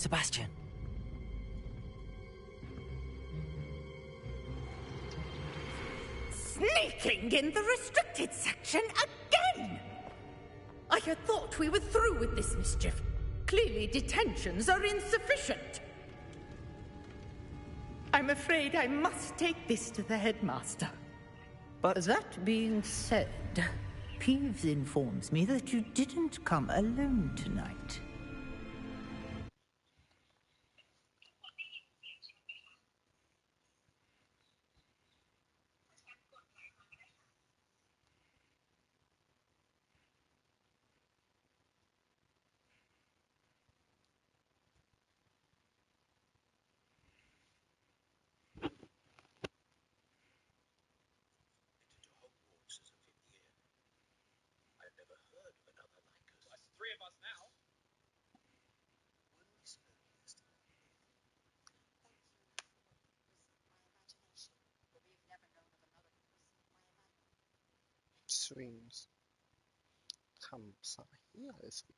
Sebastian. Sneaking in the restricted section again! I had thought we were through with this mischief. Clearly detentions are insufficient. I'm afraid I must take this to the headmaster. But that being said, Peeves informs me that you didn't come alone tonight. Swings ทำสายอะไรสิ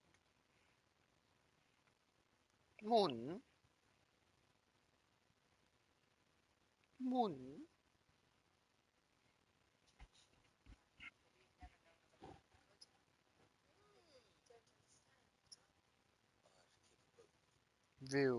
หมุนวิว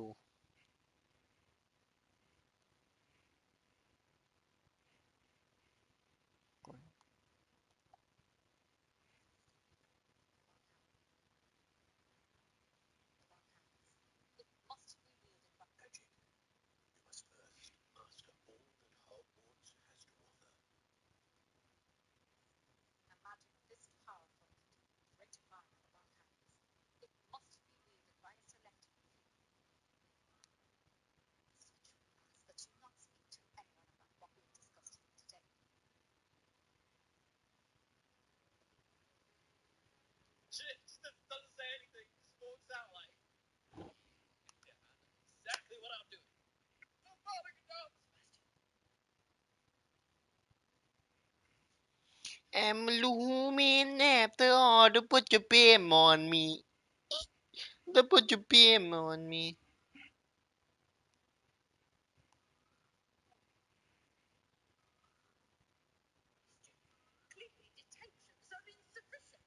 แอมรู้มีแนบเธออ๋อเดี๋ยวพูดจะเปี้ยมอนมีเดี๋ยวพูดจะเปี้ยมอนมี Clearly detentions are insufficient.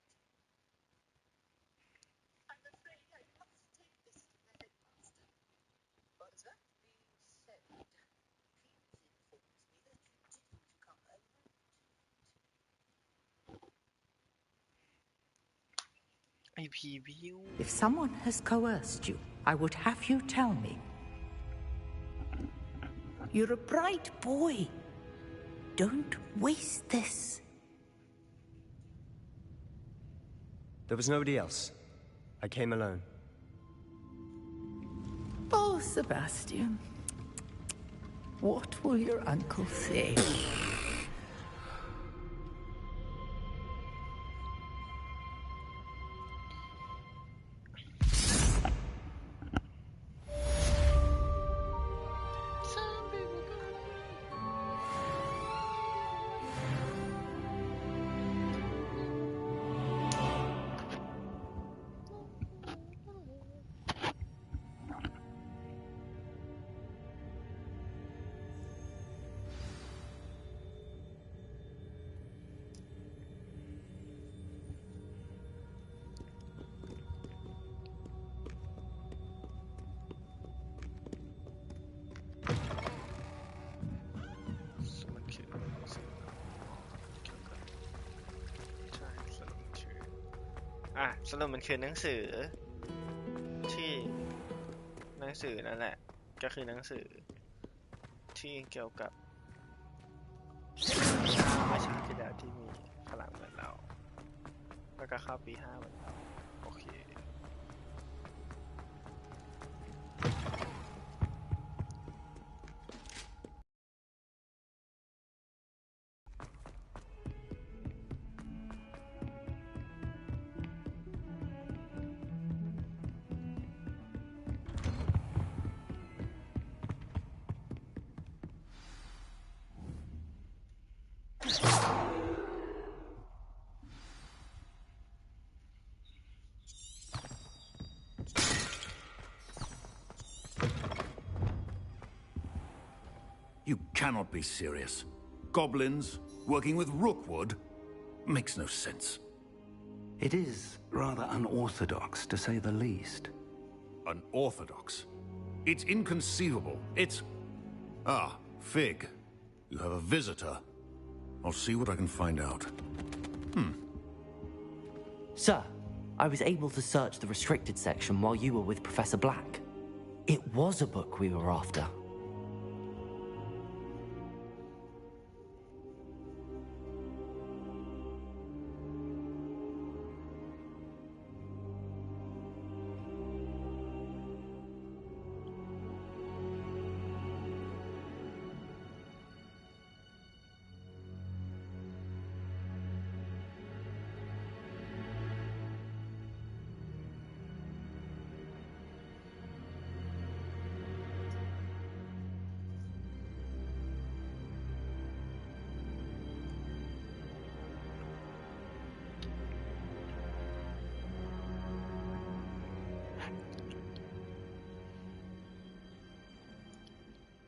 I'm afraid I must take this to the headmaster. But that being said, Peeves informs me that you didn't come alone. If someone has coerced you, I would have you tell me. You're a bright boy. Don't waste this. there was nobody else. I came alone. Oh, Sebastian. What will your uncle say?สรุปมันคือหนังสือที่หนังสือนั่นแหละก็คือหนังสือที่เกี่ยวกับประชาธิปไตยที่มีพลังเหมือนเราแล้วก็เข้าปี5เหมือนเราโอเค You cannot be serious. Goblins working with rookwood? Makes no sense. It is rather unorthodox, to say the least. Unorthodox? It's inconceivable. It's... Ah, Fig. You have a visitor. I'll see what I can find out. Sir, I was able to search the restricted section while you were with Professor Black. It was a book we were after.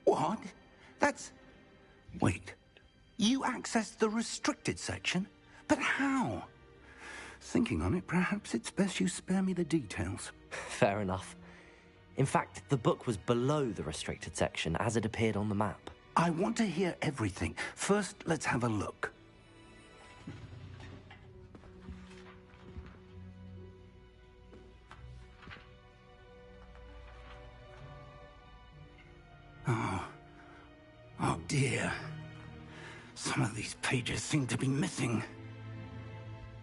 What? That's... Wait. You accessed the restricted section? But how? Thinking on it, perhaps it's best you spare me the details. Fair enough. In fact, the book was below the restricted section as it appeared on the map. I want to hear everything. First, let's have a look. Oh dear. Some of these pages seem to be missing.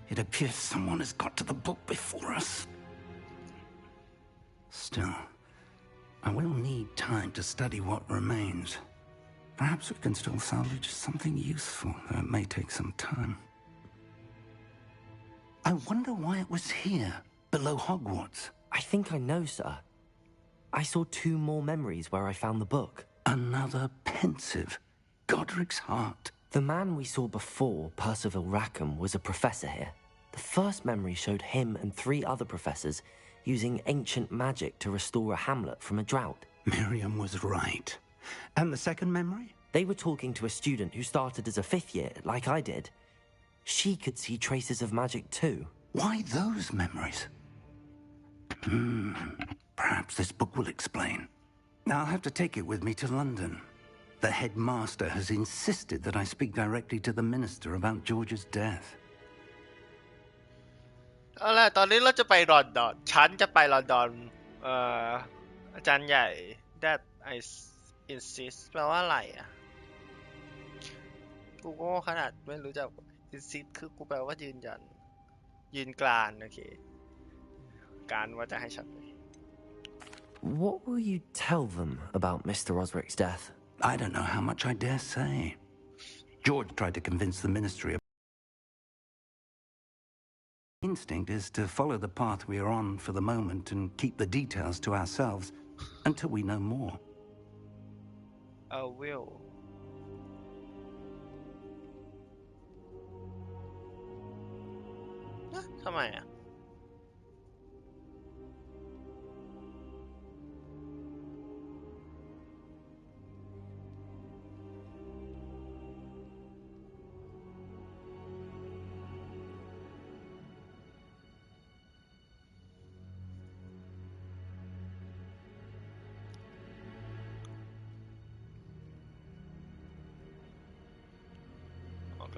It appears someone has got to the book before us. Still, I will need time to study what remains. Perhaps we can still salvage something useful, though it may take some time. I wonder why it was here, below Hogwarts. I think I know, sir. I saw 2 more memories where I found the book. Another pensive. Godric's heart. The man we saw before, Percival Rackham, was a professor here. The first memory showed him and 3 other professors using ancient magic to restore a hamlet from a drought. Miriam was right. And the second memory? They were talking to a student who started as a 5th year, like I did. She could see traces of magic too. Why those memories? Perhaps this book will explain. I'll have to take it with me to London. The headmaster has insisted that I speak directly to the minister about George's death. เอาล่ะตอนนี้เราจะไปลอนดอนฉันจะไปลอนดอนอาจารย์ใหญ่ that I insist แปลว่าอะไรอ่ะกูโง่ขนาดไม่รู้จัก insist คือกูแปลว่ายืนยันยืนกรานโอเคการว่าจะให้ฉัน What will you tell them about Mr. Osric's death? I don't know how much I dare say. George tried to convince the ministry. Instinct is to follow the path we are on for the moment and keep the details to ourselves until we know more. I will ทำไมอ่ะ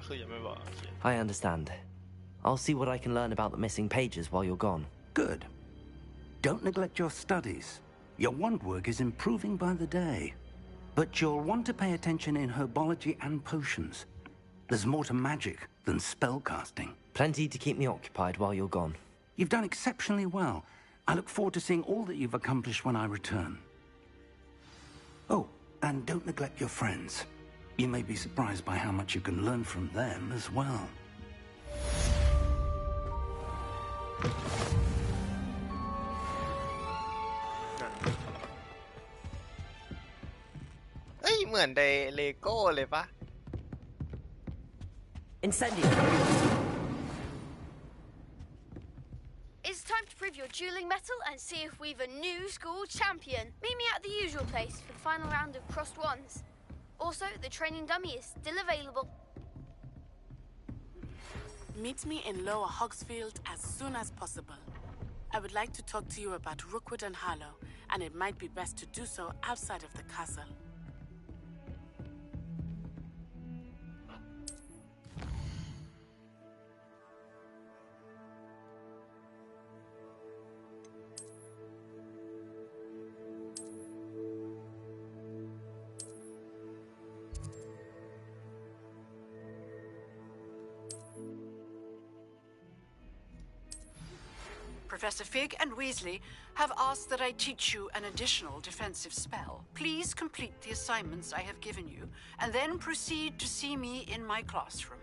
ก็คือยังไม่บอกโอเค I understand. I'll see what I can learn about the missing pages while you're gone. Good. Don't neglect your studies. Your wand work is improving by the day. But you'll want to pay attention in herbology and potions. There's more to magic than spellcasting. Plenty to keep me occupied while you're gone. You've done exceptionally well. I look forward to seeing all that you've accomplished when I return. Oh, and don't neglect your friends. You may be surprised by how much you can learn from them as well. เอ้ยเหมือนในเลโก้เลยปะ Incendio! It's time to prove your dueling mettle and see if we've a new school champion. Meet me at the usual place for the final round of crossed wands. Also, the training dummy is still available. Meet me in Lower Hogsfield as soon as possible. I would like to talk to you about Rookwood and Harlow, and it might be best to do so outside of the castle. Professor Fig and Weasley have asked that I teach you an additional defensive spell. Please complete the assignments I have given you, and then proceed to see me in my classroom.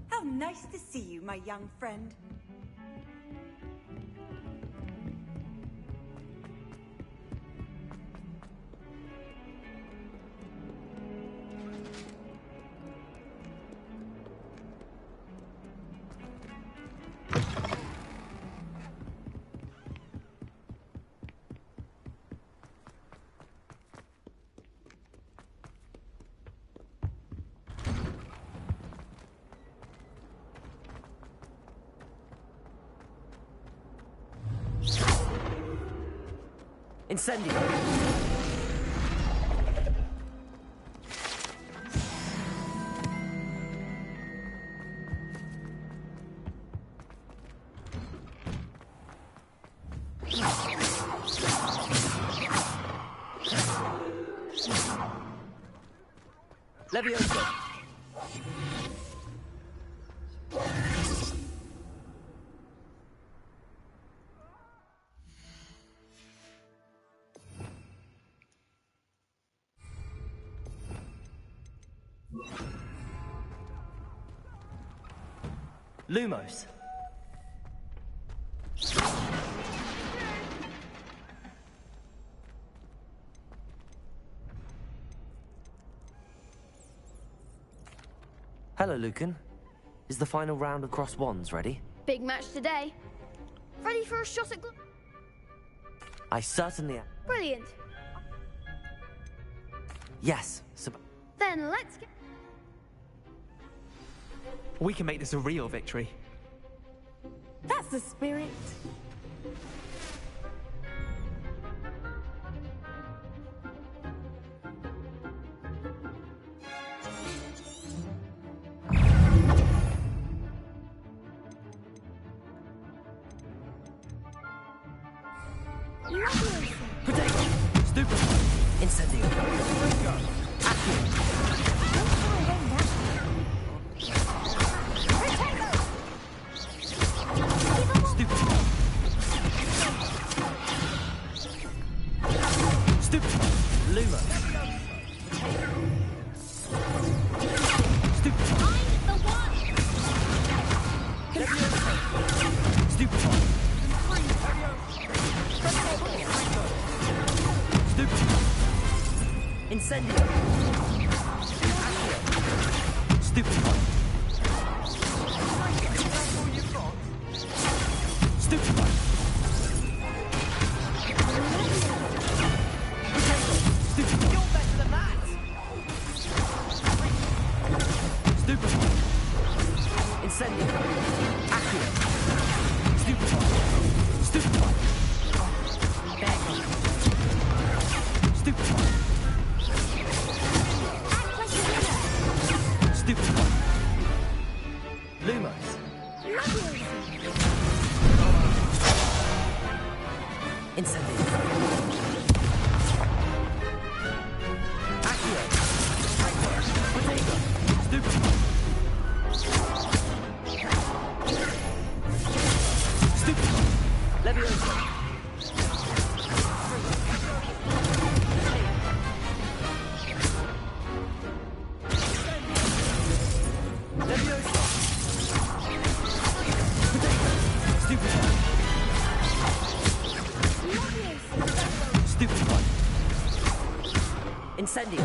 How nice to see you, my young friend. Incendio! Leviosa! Lumos. Hello, Lucan. Is the final round of cross wands ready? Big match today. Ready for a shot at... I certainly am. Brilliant. Yes, Then let's get... We can make this a real victory. That's the spirit. Protect! Stupid! Incendio! Incendio! Stupid one! Stupid one! Stupid one! You're better than that! Stupid one! Incendio! Accio! Stupid one! Stupid one! Stupid one! Stupid one. Lumos. Incendio. Accio. Leviosa. Leviosa. Stupefy. Stupefy. Incendio.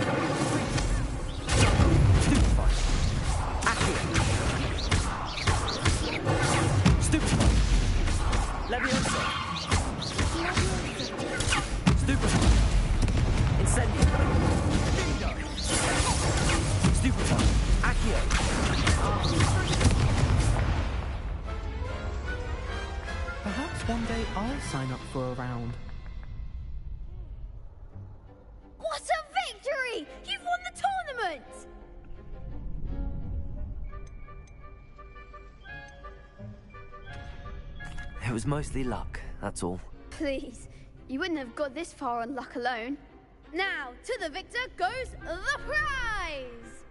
Stupefy. Accio. Stupefy. Leviosa. Stupefy. Incendio. Stupefy. Accio. Perhaps one day I'll sign up for a round. What a victory! You've won the tournament! It was mostly luck, that's all. Please, you wouldn't have got this far on luck alone. Now, to the victor goes the prize!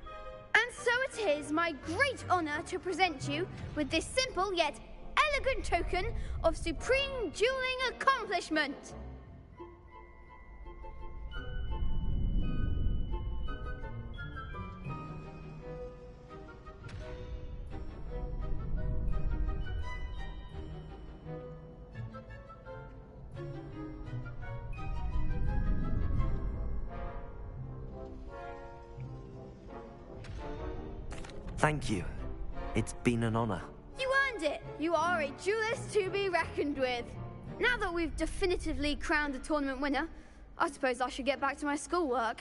And so it is my great honor to present you with this simple yet elegant token of supreme dueling accomplishment. Thank you. It's been an honor. You earned it! You are a duelist to be reckoned with. Now that we've definitively crowned the tournament winner, I suppose I should get back to my schoolwork.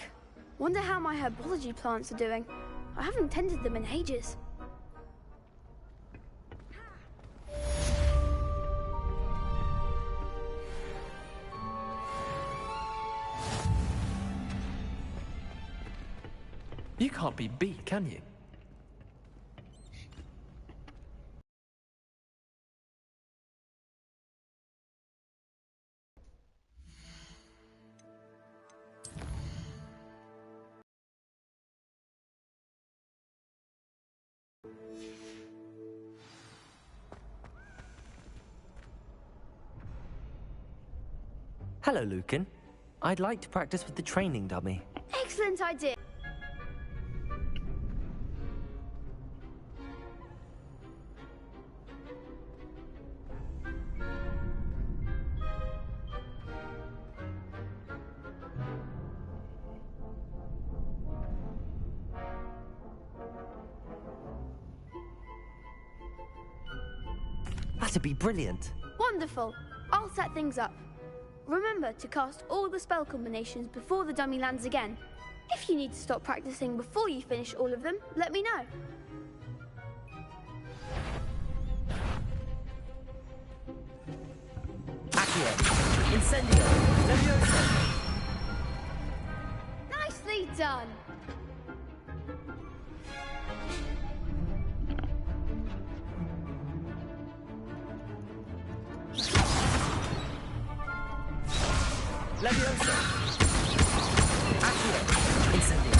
Wonder how my herbology plants are doing. I haven't tended them in ages. You can't be beat, can you? Hello, Lucan. I'd like to practice with the training dummy. Excellent idea. That'd be brilliant. Wonderful. I'll set things up. Remember to cast all the spell combinations before the dummy lands again. If you need to stop practicing before you finish all of them, let me know. Accio. Incendio. Leviosa. Nicely done. Leviosa. Accio. Incendio.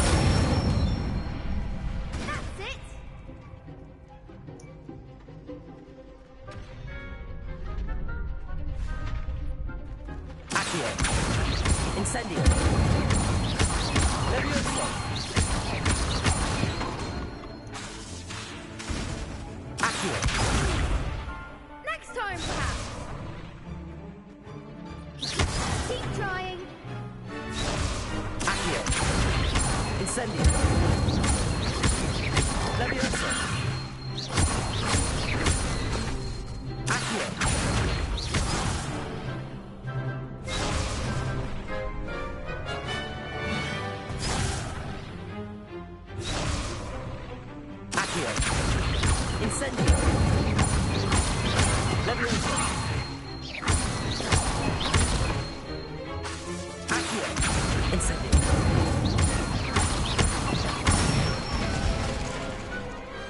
That's it. Accio. Incendio. Leviosa. Accio. Next time, perhaps. Keep trying. Accio. Incendio. Leviosa. Accio. Accio. Incendio. Leviosa. Accio. Incendio.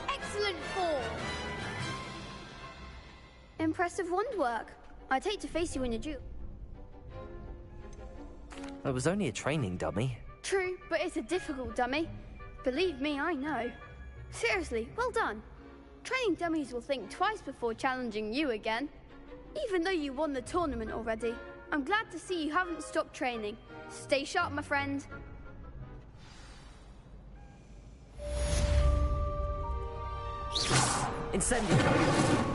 Excellent form. Impressive wand work. I'd hate to face you in a duel. It was only a training dummy. True, but it's a difficult dummy. Believe me, I know. Seriously, well done. Training dummies will think twice before challenging you again. Even though you won the tournament already, I'm glad to see you haven't stopped training. Stay sharp, my friend. Incendio!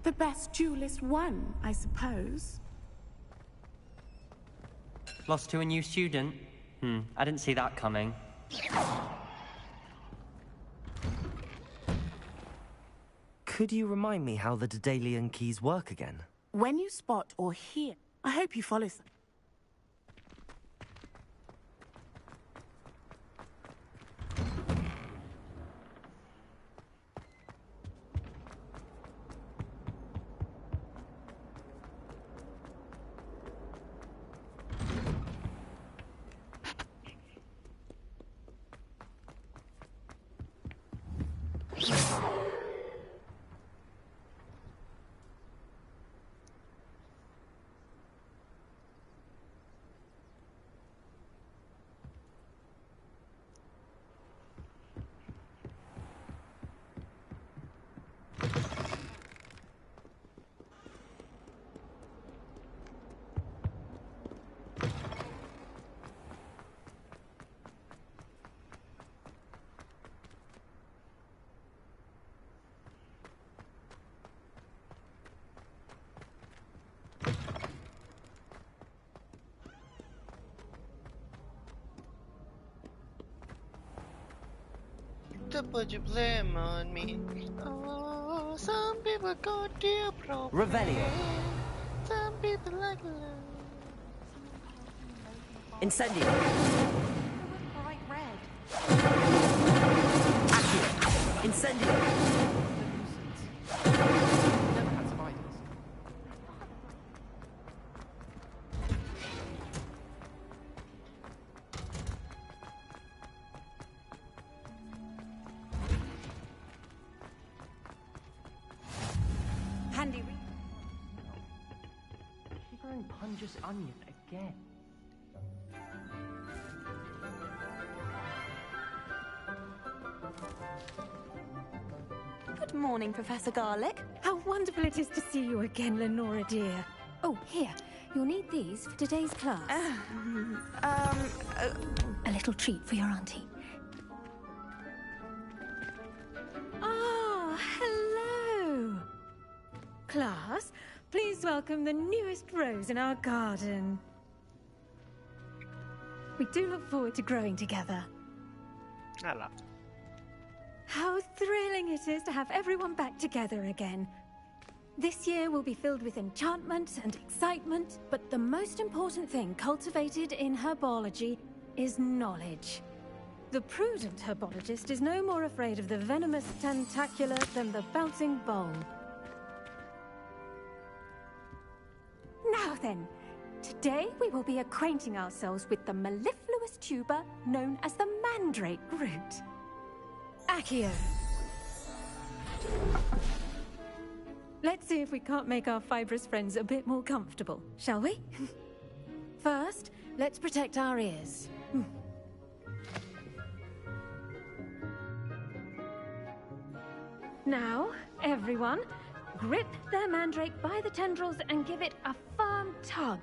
The best duelist won, I suppose. Lost to a new student? I didn't see that coming. Could you remind me how the Daedalian keys work again? When you spot or hear, I hope you follow. To put your blame on me. Oh, some people go deal problem. Revelio. Some people like love. Incendio! Bright red. Accio! Incendio! Never had spiders. Handy. She burned Punja's onion again. Good morning, Professor Garlick. How wonderful it is to see you again, Lenora dear. Oh, here. You'll need these for today's class. A little treat for your auntie. Ah, hello. Class, please welcome the newest rose in our garden. We do look forward to growing together. I love. How thrilling it is to have everyone back together again. This year will be filled with enchantment and excitement, but the most important thing cultivated in herbology is knowledge. The prudent herbologist is no more afraid of the venomous tentacula than the bouncing bulb. Now then, today we will be acquainting ourselves with the mellifluous tuber known as the mandrake root. Accio. Let's see if we can't make our fibrous friends a bit more comfortable, shall we? First, let's protect our ears. Now, everyone, grip their mandrake by the tendrils and give it a firm tug.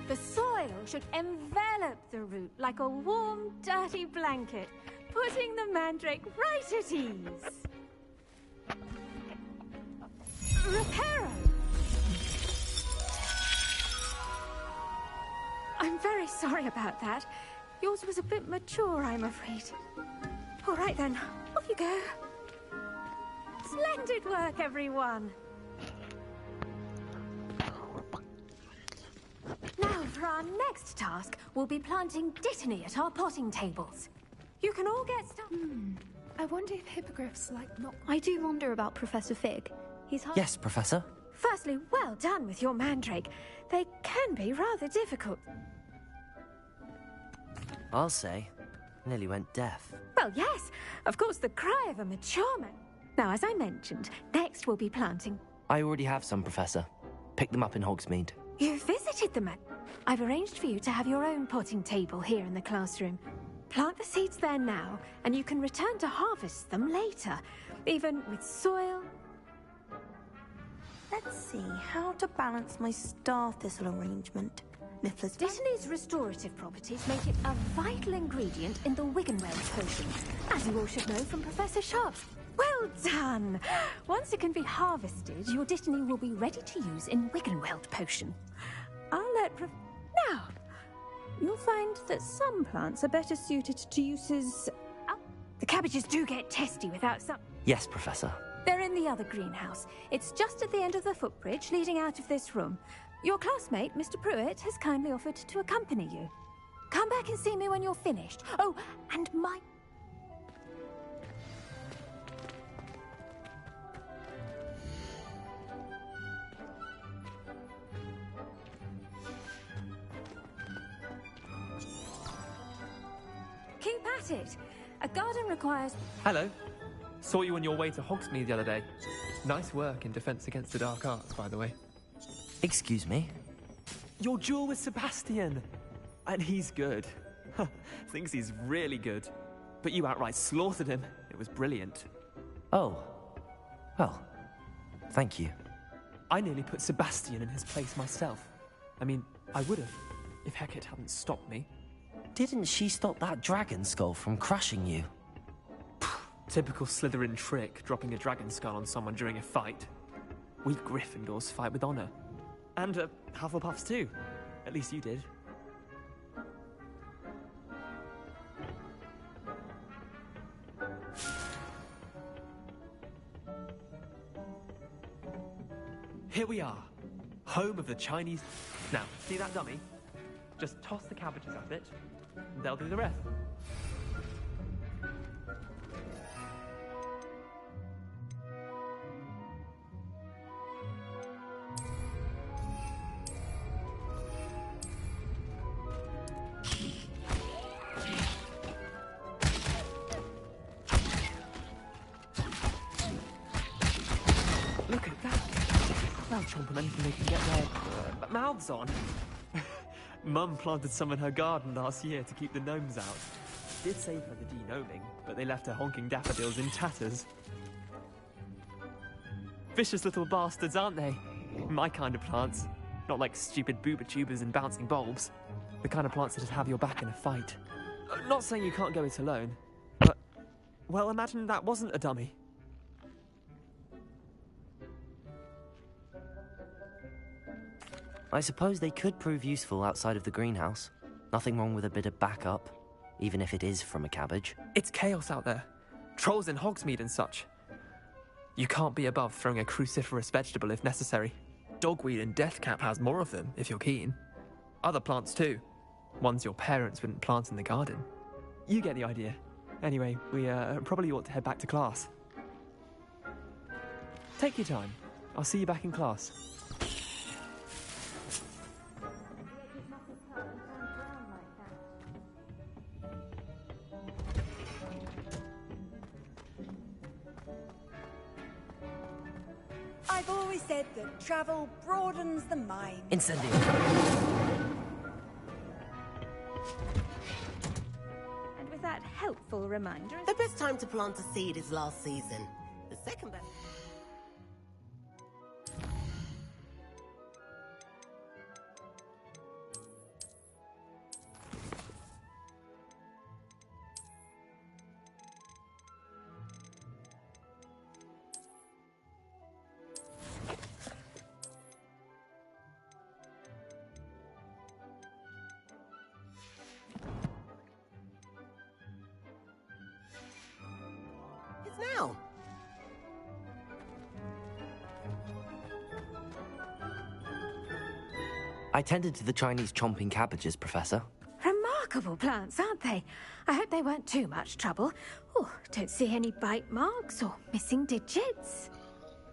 The soil should envelop the root like a warm, dirty blanket, putting the mandrake right at ease. Reparo! I'm very sorry about that. Yours was a bit mature, I'm afraid. All right then, off you go. Splendid work, everyone. Now, for our next task, we'll be planting dittany at our potting tables. You can all get started. I wonder if hippogriffs like not. I do wonder about Professor Fig. He's hard. Yes, Professor. Firstly, well done with your mandrake. They can be rather difficult. I'll say. Nearly went deaf. Well, yes. Of course, the cry of a mature man. Now, as I mentioned, next we'll be planting. I already have some, Professor. Pick them up in Hogsmeade. You visited the man. I've arranged for you to have your own potting table here in the classroom. Plant the seeds there now, and you can return to harvest them later, even with soil. Let's see how to balance my star thistle arrangement. Mifflin's Dittany's restorative properties make it a vital ingredient in the Wiggenweld potions, as you all should know from Professor Sharp's. Well done! Once it can be harvested, your Dittany will be ready to use in Wiggenweld potion. I'll let Now, you'll find that some plants are better suited to uses... the cabbages do get testy without some... Yes, Professor. They're in the other greenhouse. It's just at the end of the footbridge leading out of this room. Your classmate, Mr. Pruitt, has kindly offered to accompany you. Come back and see me when you're finished. Oh, and my... Keep at it. A garden requires... Hello. Saw you on your way to Hogsmeade the other day. Nice work in Defense Against the Dark Arts, by the way. Excuse me? Your duel with Sebastian! And he's good. Thinks he's really good. But you outright slaughtered him. It was brilliant. Oh. Well, thank you. I nearly put Sebastian in his place myself. I mean, I would have, if Hecate hadn't stopped me. Didn't she stop that dragon skull from crushing you? Typical Slytherin trick, dropping a dragon skull on someone during a fight. We Gryffindors fight with honor. And Hufflepuffs too. At least you did. Here we are, home of the Chinese... Now, see that dummy? Just toss the cabbages at it, and they'll do the rest. Look at that! They'll chomp on anything they can get their mouths on. Mum planted some in her garden last year to keep the gnomes out. Did save her the de-gnoming, but they left her honking daffodils in tatters. Vicious little bastards, aren't they? My kind of plants. Not like stupid booba tubers and bouncing bulbs. The kind of plants that'd have your back in a fight. Not saying you can't go it alone, but... well, imagine that wasn't a dummy. I suppose they could prove useful outside of the greenhouse. Nothing wrong with a bit of backup, even if it is from a cabbage. It's chaos out there. Trolls in Hogsmeade and such. You can't be above throwing a cruciferous vegetable if necessary. Dogweed and deathcap has more of them, if you're keen. Other plants too. Ones your parents wouldn't plant in the garden. You get the idea. Anyway, we probably ought to head back to class. Take your time. I'll see you back in class. I've always said that travel broadens the mind. Incendio. And with that helpful reminder... The best time to plant a seed is last season. The second best... now. I tended to the Chinese chomping cabbages, Professor. Remarkable plants, aren't they? I hope they weren't too much trouble. Oh, don't see any bite marks or missing digits.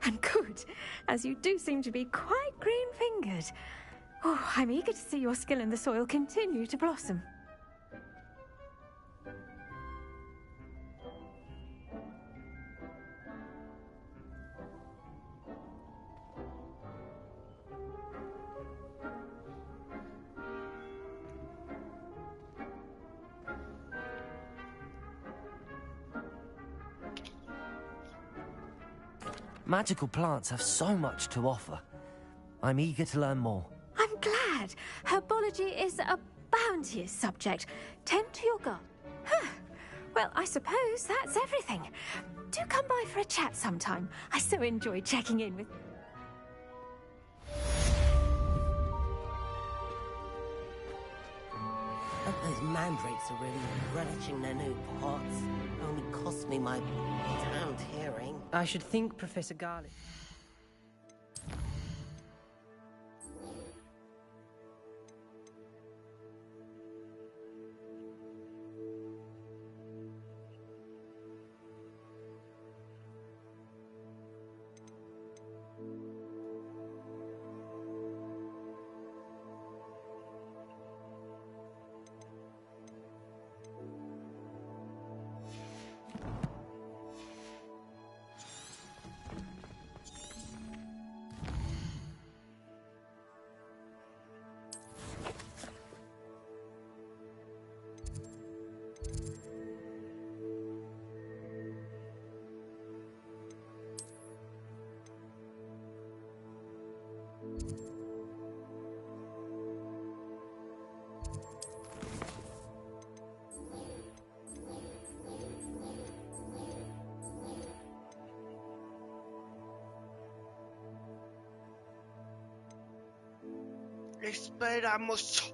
And good, as you do seem to be quite green-fingered. Oh, I'm eager to see your skill in the soil continue to blossom. Magical plants have so much to offer. I'm eager to learn more. I'm glad. Herbology is a bounteous subject. Tend to your garden. Huh. Well, I suppose that's everything. Do come by for a chat sometime. I so enjoy checking in with... But those mandrakes are really relishing their new pots. Only cost me my damned hearing. I should think Professor Garlic... Esperamos.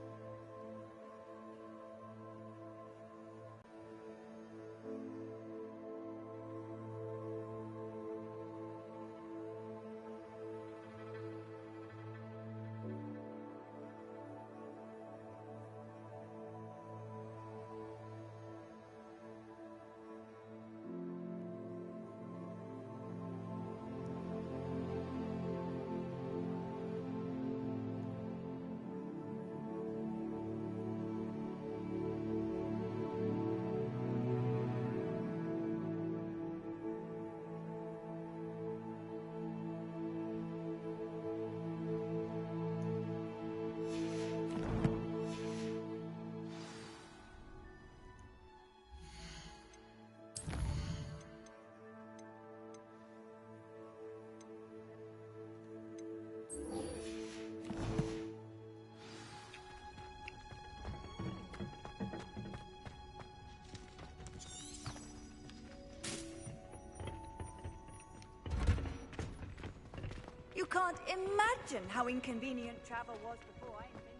You can't imagine how inconvenient travel was before I invented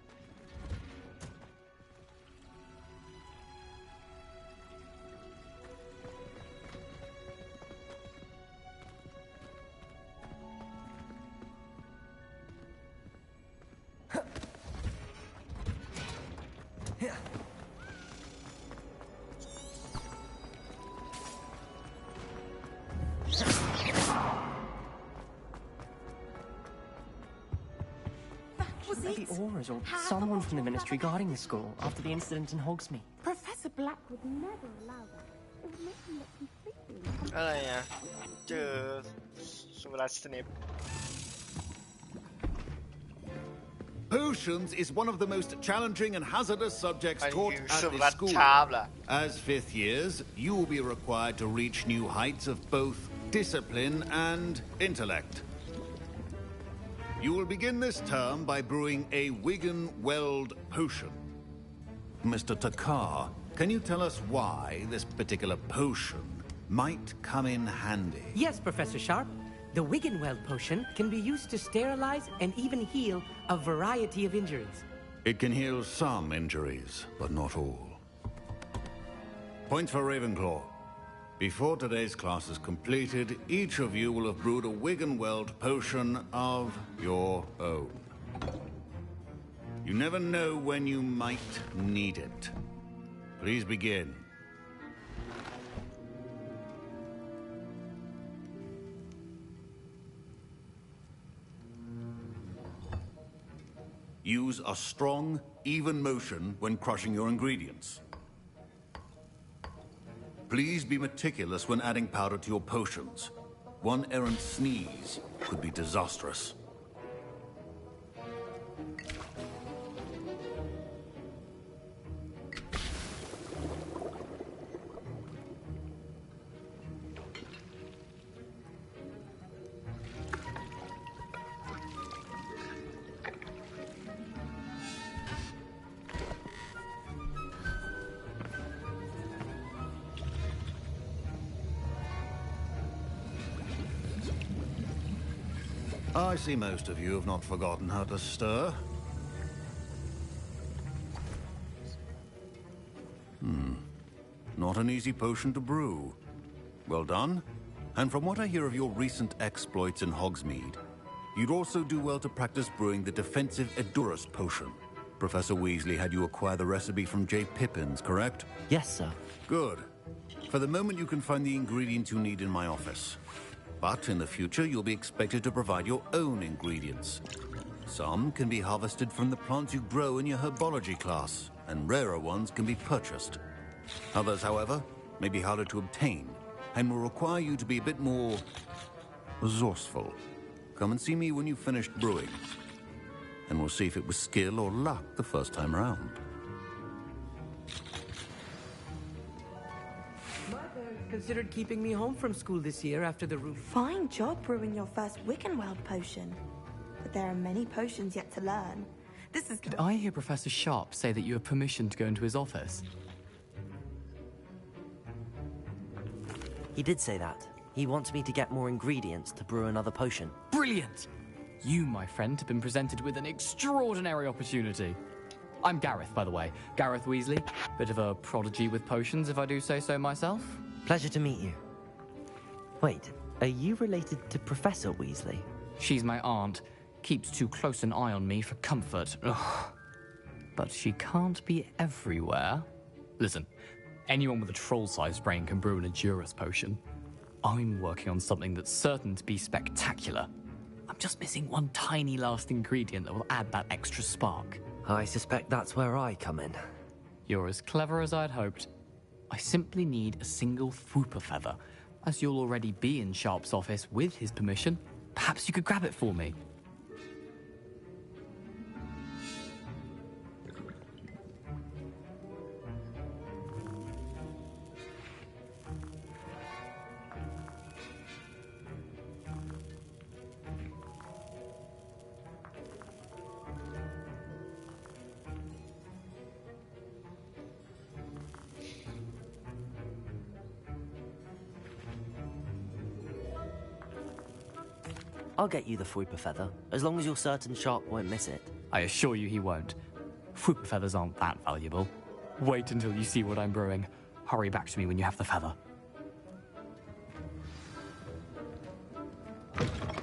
Maybe Aura's or someone from the Ministry guarding the school after the incident in Hogsmeade. Professor Black would never allow that. It would make him look completely... อะไรอ่ะเจอสุรัสสเนป Potions is one of the most challenging and hazardous subjects taught at this school. As fifth years, you will be required to reach new heights of both discipline and intellect. You will begin this term by brewing a Wigan-Weld potion. Mr. Takar, can you tell us why this particular potion might come in handy? Yes, Professor Sharp. The Wigan-Weld potion can be used to sterilize and even heal a variety of injuries. It can heal some injuries, but not all. Point for Ravenclaw. Before today's class is completed, each of you will have brewed a Wiggenweld potion of your own. You never know when you might need it. Please begin. Use a strong, even motion when crushing your ingredients. Please be meticulous when adding powder to your potions. One errant sneeze could be disastrous. I see most of you have not forgotten how to stir. Not an easy potion to brew. Well done. And from what I hear of your recent exploits in Hogsmeade, you'd also do well to practice brewing the defensive Edurus potion. Professor Weasley had you acquire the recipe from J. Pippins, correct? Yes, sir. Good. For the moment, you can find the ingredients you need in my office. But in the future, you'll be expected to provide your own ingredients. Some can be harvested from the plants you grow in your herbology class, and rarer ones can be purchased. Others, however, may be harder to obtain, and will require you to be a bit more resourceful. Come and see me when you've finished brewing, and we'll see if it was skill or luck the first time around. Considered keeping me home from school this year after the roof. Fine job brewing your first Wiggenweld potion. But there are many potions yet to learn. This is... Did I hear Professor Sharp say that you have permission to go into his office? He did say that. He wants me to get more ingredients to brew another potion. Brilliant! You, my friend, have been presented with an extraordinary opportunity. I'm Gareth, by the way. Gareth Weasley. Bit of a prodigy with potions, if I do say so myself. Pleasure to meet you. Wait, are you related to Professor Weasley? She's my aunt. Keeps too close an eye on me for comfort. Ugh. But she can't be everywhere. Listen, anyone with a troll-sized brain can brew an Edurus potion. I'm working on something that's certain to be spectacular. I'm just missing one tiny last ingredient that will add that extra spark. I suspect that's where I come in. You're as clever as I'd hoped. I simply need a single Fwooper feather. As you'll already be in Sharp's office with his permission, perhaps you could grab it for me. I'll get you the Fwooper feather, as long as you're certain Sharp won't miss it. I assure you he won't. Fwooper feathers aren't that valuable. Wait until you see what I'm brewing. Hurry back to me when you have the feather.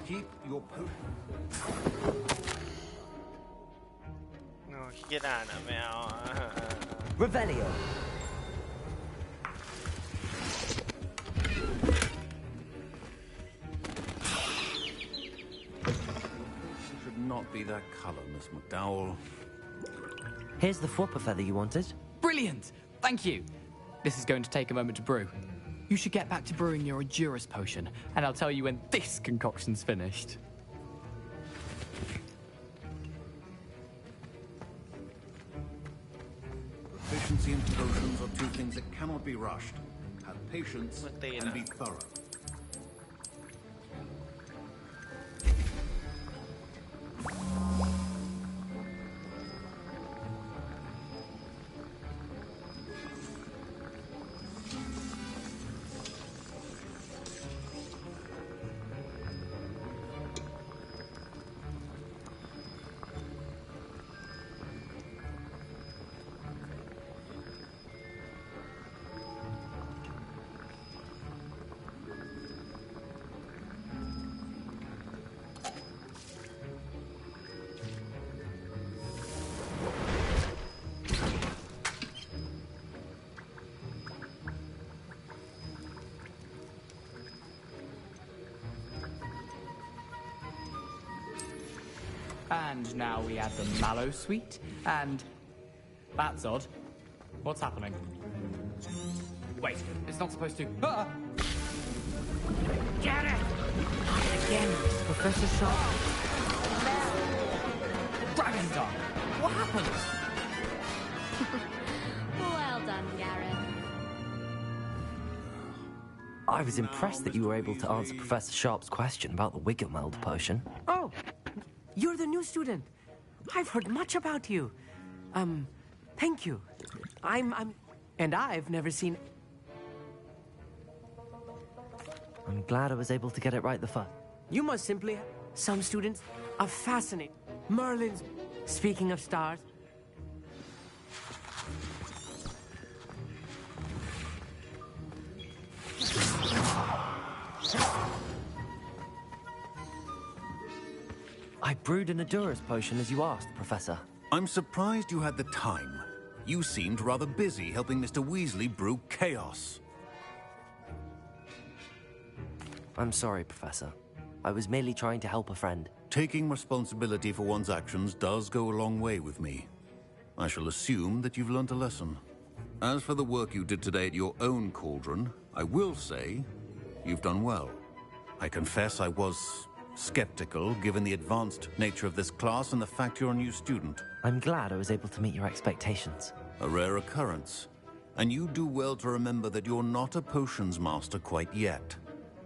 Keep your No, ขี้ด่านอ่ะไม่เอา Revelio. Not be that color, Miss McDowell. Here's the Fwooper feather you wanted. Brilliant! Thank you! This is going to take a moment to brew. You should get back to brewing your Edurus potion, and I'll tell you when this concoction's finished. Efficiency and potions are two things that cannot be rushed. Have patience and be thorough. And now we add the mallow sweet, and... That's odd. What's happening? Wait, it's not supposed to... Ah! Get it! Again, Professor Sharp. Dragon's Dog! What happened? Well done, Gareth. I was impressed that you were able to answer Professor Sharp's question about the Wiggenweld potion. Oh, you're the new student. I've heard much about you. Thank you. And I've never seen... I'm glad I was able to get it right the first. You must simply... Some students are fascinating. Merlin's... Speaking of stars... I brewed an Adurus potion as you asked, Professor. I'm surprised you had the time. You seemed rather busy helping Mr. Weasley brew chaos. I'm sorry, Professor. I was merely trying to help a friend. Taking responsibility for one's actions does go a long way with me. I shall assume that you've learnt a lesson. As for the work you did today at your own cauldron, I will say you've done well. I confess I was skeptical, given the advanced nature of this class and the fact you're a new student. I'm glad I was able to meet your expectations. A rare occurrence. And you do well to remember that you're not a potions master quite yet.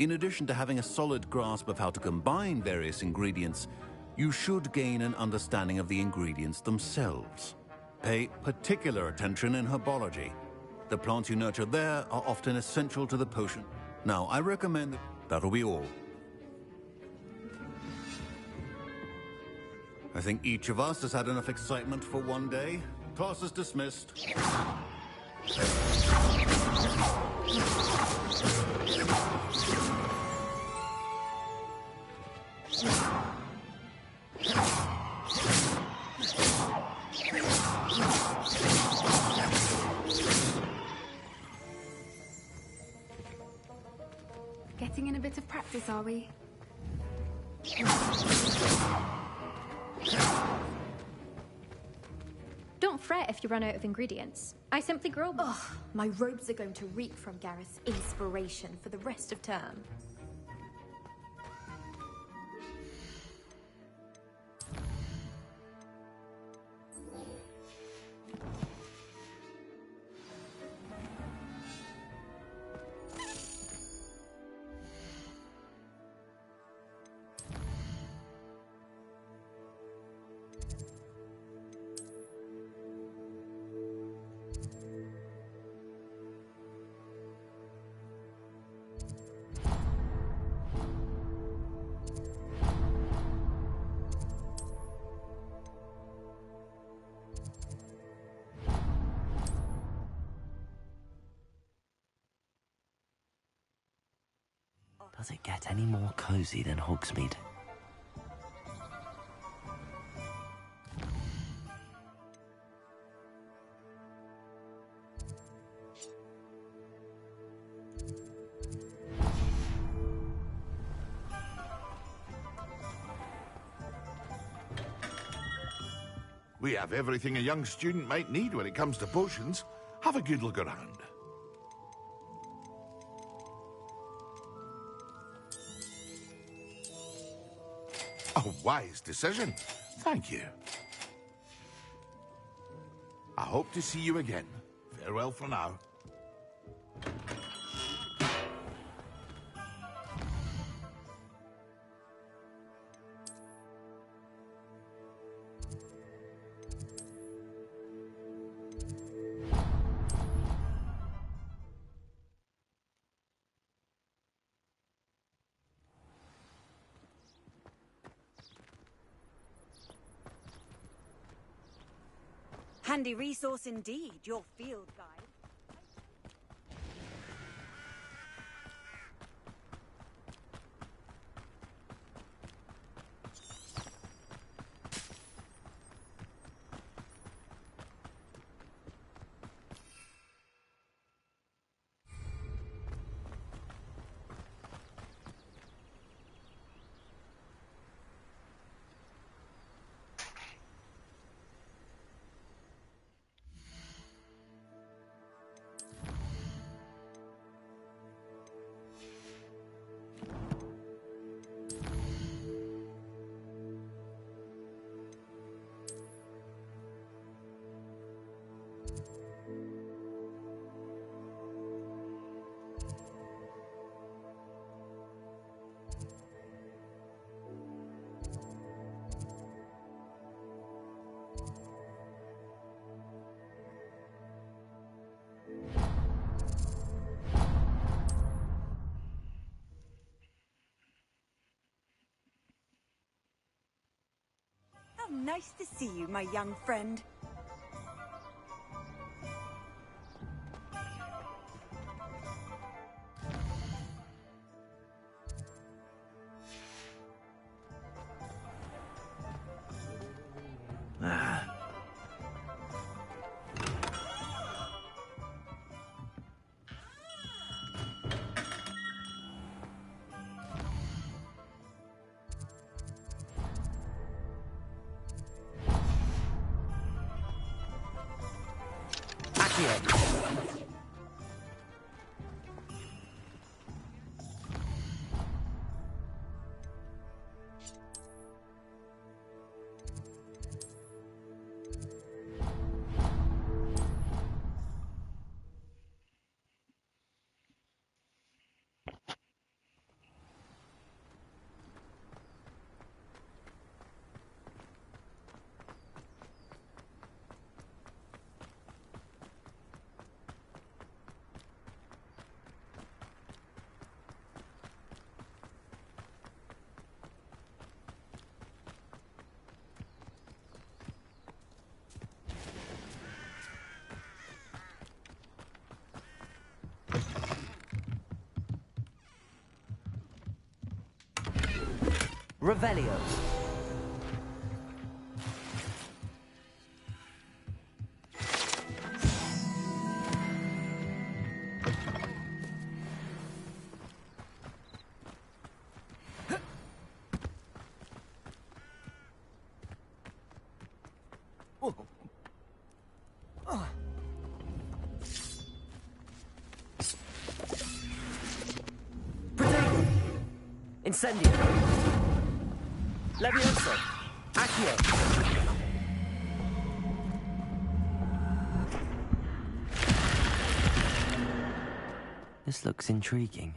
In addition to having a solid grasp of how to combine various ingredients, you should gain an understanding of the ingredients themselves. Pay particular attention in herbology. The plants you nurture there are often essential to the potion. Now, I recommend that... That'll be all. I think each of us has had enough excitement for one day. Class is dismissed. Getting in a bit of practice, are we? Don't fret if you run out of ingredients. I simply grow them. Ugh, my robes are going to reek from Gareth's inspiration for the rest of term. Does it get any more cozy than Hogsmeade? We have everything a young student might need when it comes to potions. Have a good look around. A wise decision. Thank you. I hope to see you again. Farewell for now. Handy resource indeed, your field guide. How nice to see you, my young friend. Revelio. Protego. Incendio. Levioso! Accio! This looks intriguing.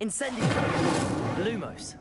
Incendio! Lumos.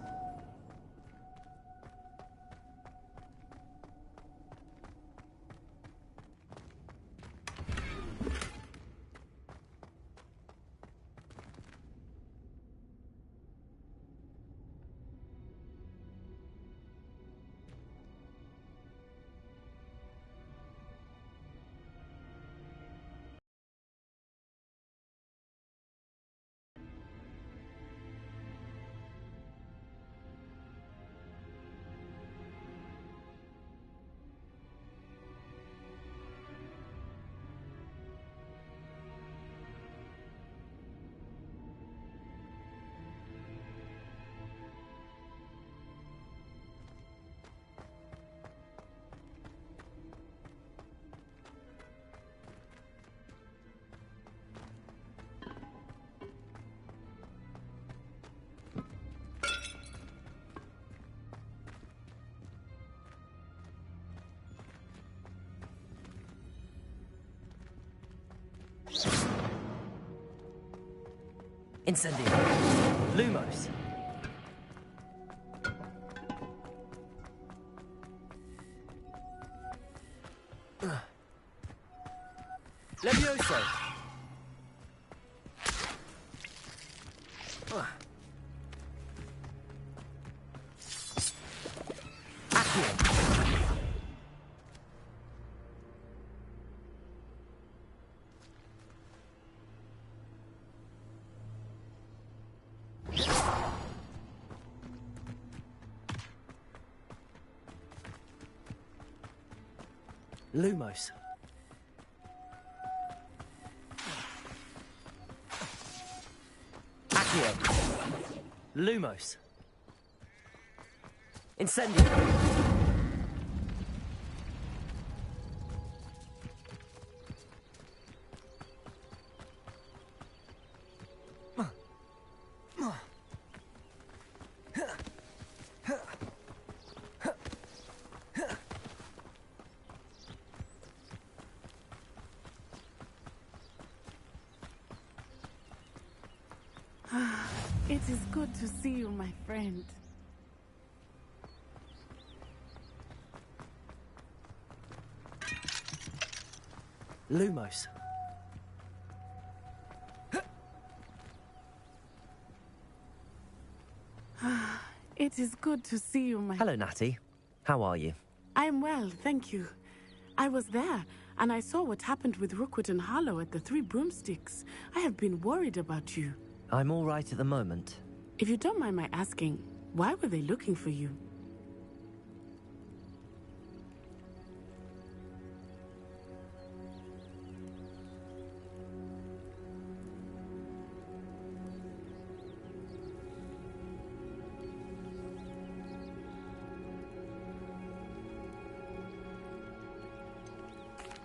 Incendio. Lumos. Levioso. Accio. Lumos. Accio. Lumos. Incendio. It is good to see you, my friend. Lumos. It is good to see you, my... Hello, Natty. How are you? I'm well, thank you. I was there, and I saw what happened with Rookwood and Harlow at the Three Broomsticks. I have been worried about you. I'm all right at the moment. If you don't mind my asking, why were they looking for you?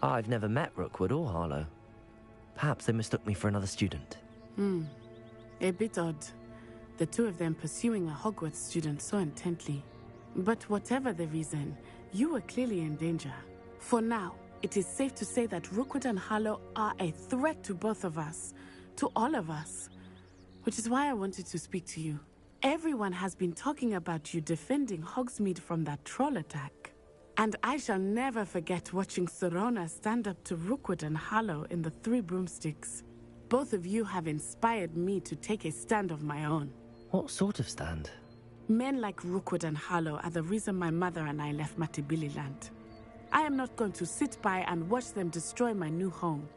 I've never met Rookwood or Harlow. Perhaps they mistook me for another student. A bit odd. The two of them pursuing a Hogwarts student so intently. But whatever the reason, you were clearly in danger. For now, it is safe to say that Rookwood and Harlow are a threat to both of us. To all of us. Which is why I wanted to speak to you. Everyone has been talking about you defending Hogsmeade from that troll attack. And I shall never forget watching Serona stand up to Rookwood and Harlow in the Three Broomsticks. Both of you have inspired me to take a stand of my own. What sort of stand? Men like Rookwood and Harlow are the reason my mother and I left Matibili land. I am not going to sit by and watch them destroy my new home.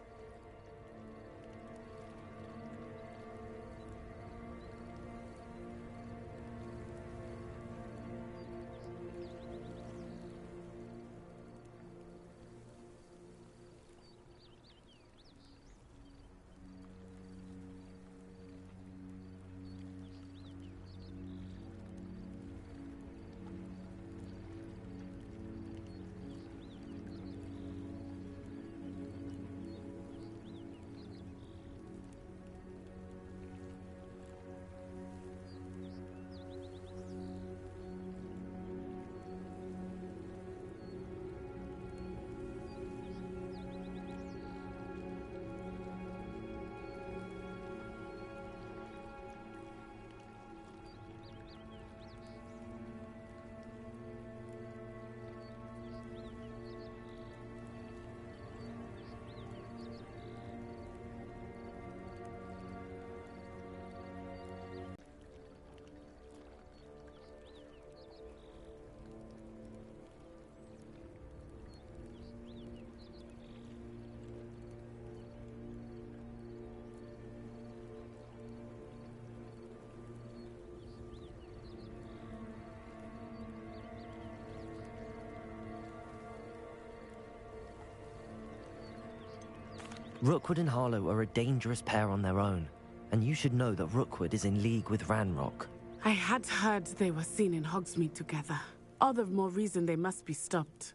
Rookwood and Harlow are a dangerous pair on their own, and you should know that Rookwood is in league with Ranrock. I had heard they were seen in Hogsmeade together. All the more reason they must be stopped.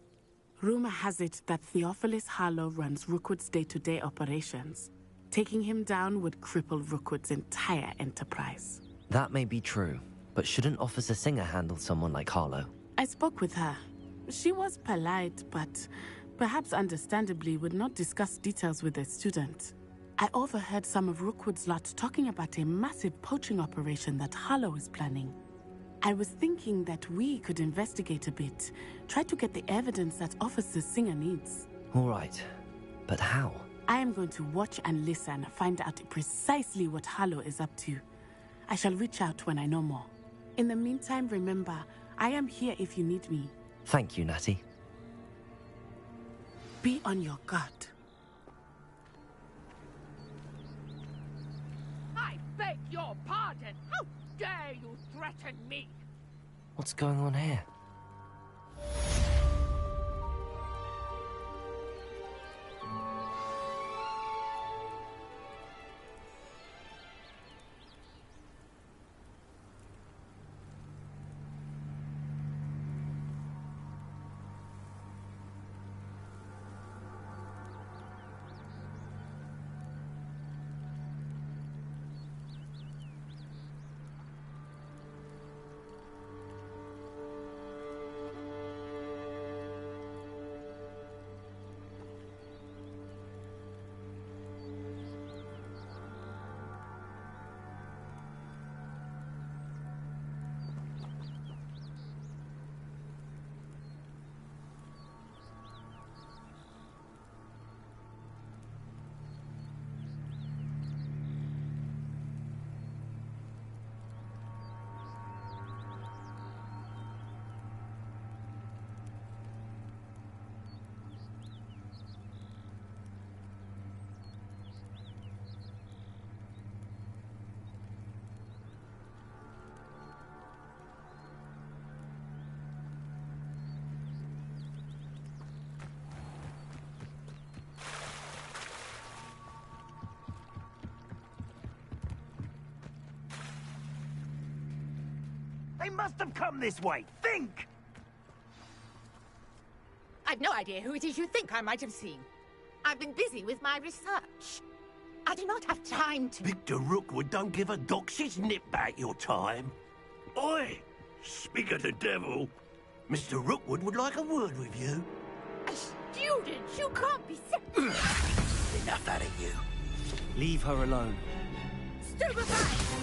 Rumor has it that Theophilus Harlow runs Rookwood's day-to-day operations. Taking him down would cripple Rookwood's entire enterprise. That may be true, but shouldn't Officer Singer handle someone like Harlow? I spoke with her. She was polite, but perhaps understandably would not discuss details with a student. I overheard some of Rookwood's lot talking about a massive poaching operation that Harlow is planning. I was thinking that we could investigate a bit, try to get the evidence that Officer Singer needs. All right, but how? I am going to watch and listen, find out precisely what Harlow is up to. I shall reach out when I know more. In the meantime, remember, I am here if you need me. Thank you, Natty. Be on your guard. I beg your pardon! How dare you threaten me? What's going on here? They must have come this way. Think! I've no idea who it is you think I might have seen. I've been busy with my research. I do not have time to... Victor Rookwood don't give a dox's nip back your time. Oi! Speak of the devil. Mr. Rookwood would like a word with you. A student? You can't be... Enough out of you. Leave her alone. Stupefy!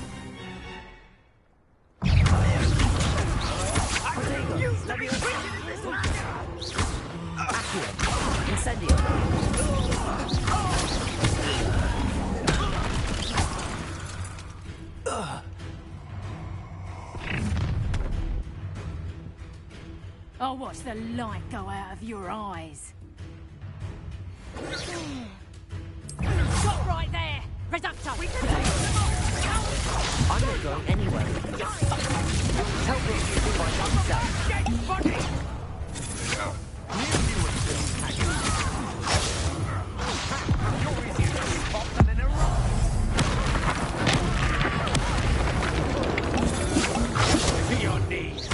You let me Incendio. I'll watch the light go out of your eyes. Stop right there! Reducto! I'm not going anywhere. Tell Brooke to find himself. Dead body! To your knees.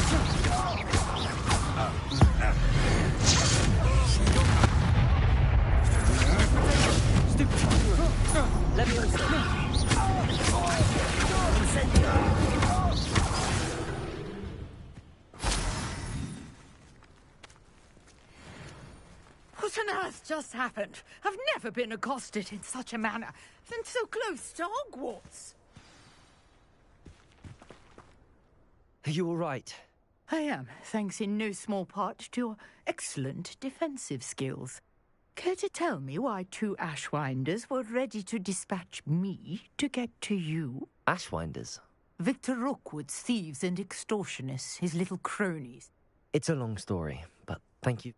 Let me also. What on earth just happened? I've never been accosted in such a manner, and so close to Hogwarts. Are you all right? I am, thanks in no small part to your excellent defensive skills. Care to tell me why two Ashwinders were ready to dispatch me to get to you? Ashwinders? Victor Rookwood's thieves and extortionists, his little cronies. It's a long story, but thank you.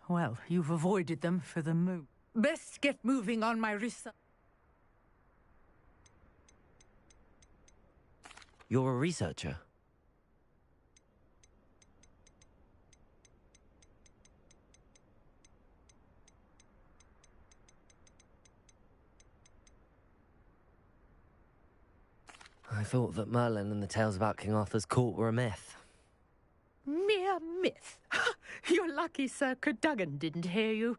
Well, you've avoided them for the moment. Best get moving on my research. You're a researcher? I thought that Merlin and the tales about King Arthur's court were a myth. Mere myth. You're lucky Sir Cadogan didn't hear you.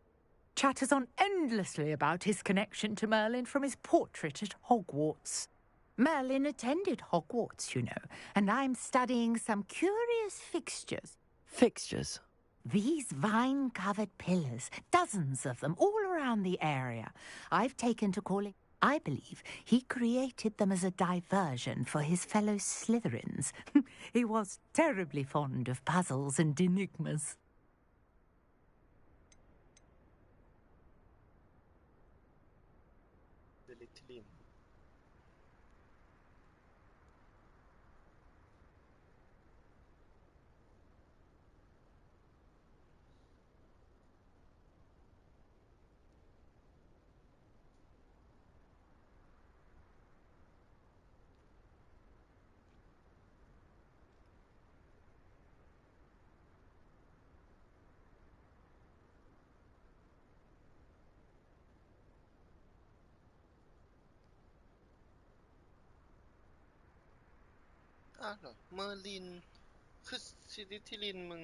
Chatters on endlessly about his connection to Merlin from his portrait at Hogwarts. Merlin attended Hogwarts, you know, and I'm studying some curious fixtures. Fixtures? These vine-covered pillars, dozens of them, all around the area. I've taken to calling... I believe he created them as a diversion for his fellow Slytherins. He was terribly fond of puzzles and enigmas.เหรอเมอร์ลินคือซิลิทิลินมึง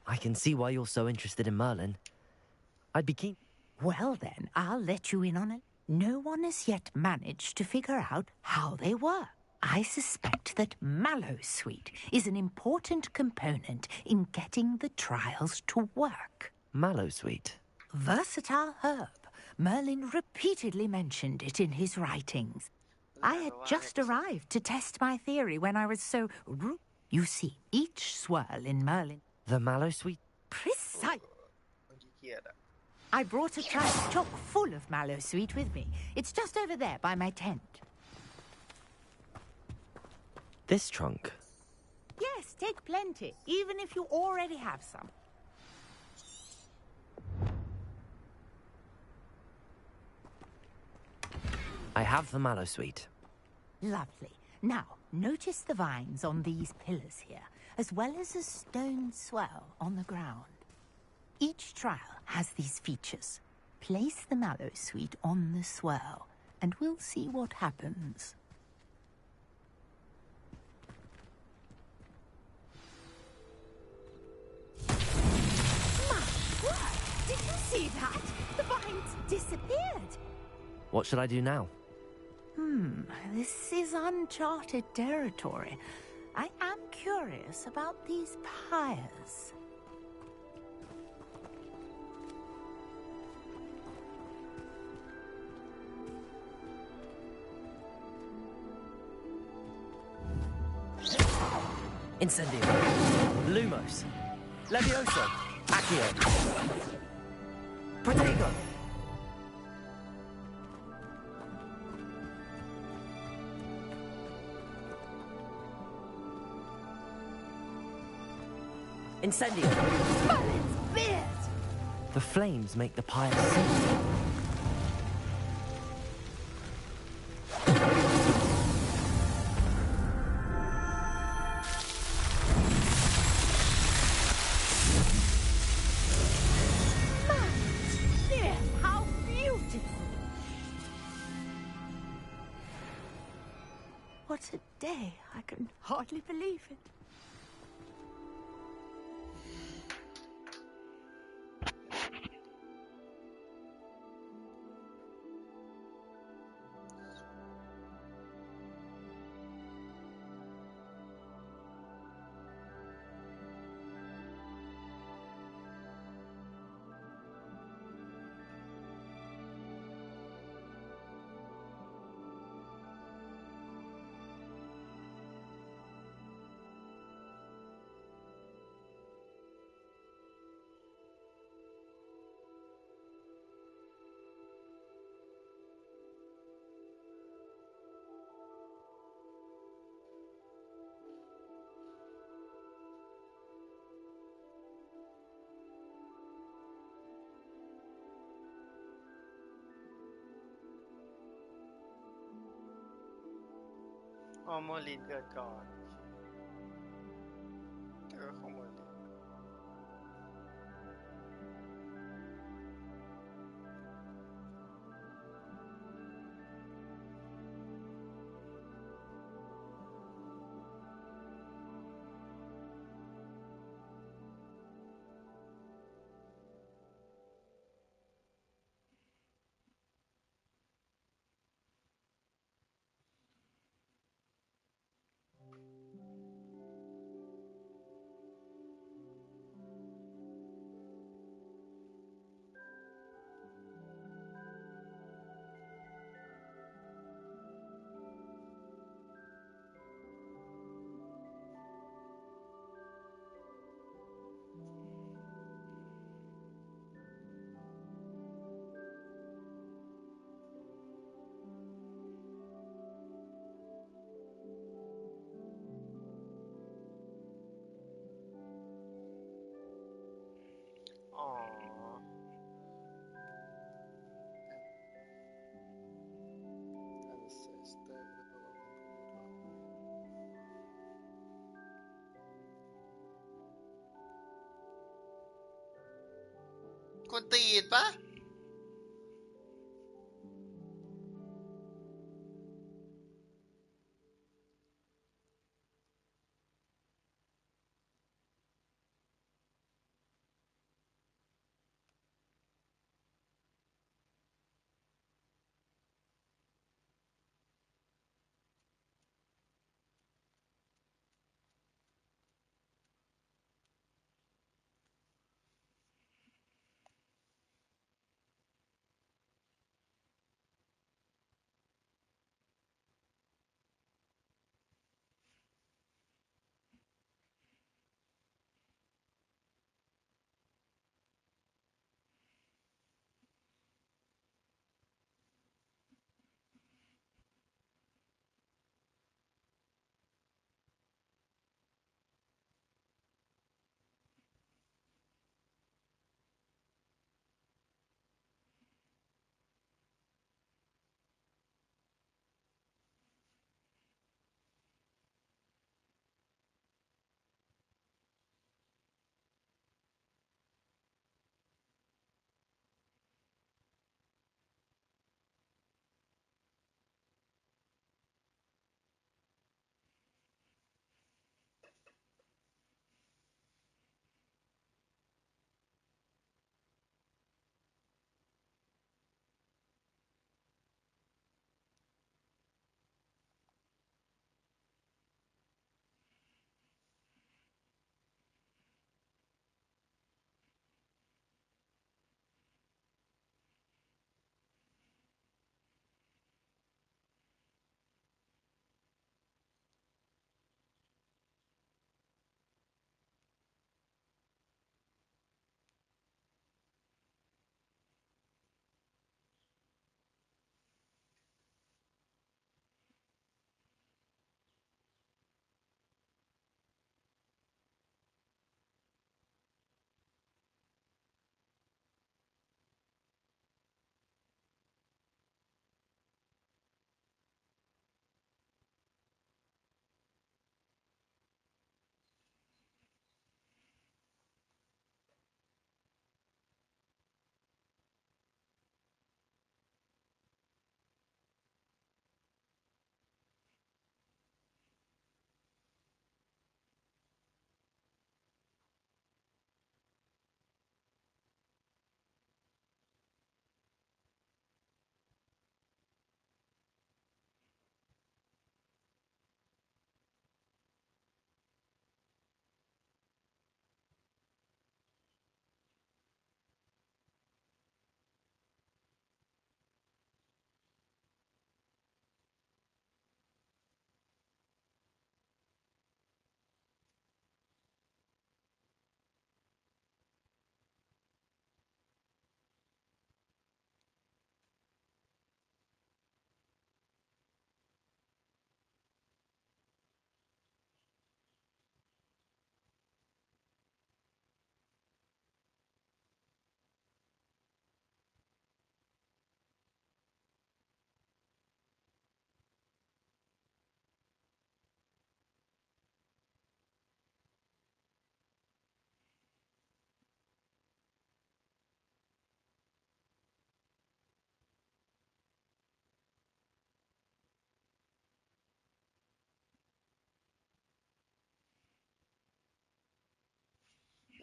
I can see why you're so interested in Merlin. I'd be keen. Well then, I'll let you in on it. No one has yet managed to figure out how they work. I suspect that Mallowsweet is an important component in getting the trials to work. Mallowsweet? Versatile herb. Merlin repeatedly mentioned it in his writings. I had just arrived to test my theory when I was so... You see, each swirl in Merlin... The Mallowsweet? Precise. I brought a trunk chock full of Mallowsweet with me. It's just over there by my tent. This trunk? Yes, Take plenty, even if you already have some. I have the mallow sweet. Lovely. Now, notice the vines on these pillars here, as well as a stone swell on the ground. Each trial has these features. Place the mallow sweet on the swell, and we'll see what happens. My word! Did you see that? The vines disappeared! What should I do now? This is uncharted territory. I am curious about these pyres. Incendio. Lumos. Levioso. Accio. Protego. Incendio. Merlin's beard! The flames make the pyre sing. How beautiful! What a day. I can hardly believe it.ฮอร์โมนลิ้นเกิดก่อนฮอร์โมนลิ้นอ๋อ คนตีนปะ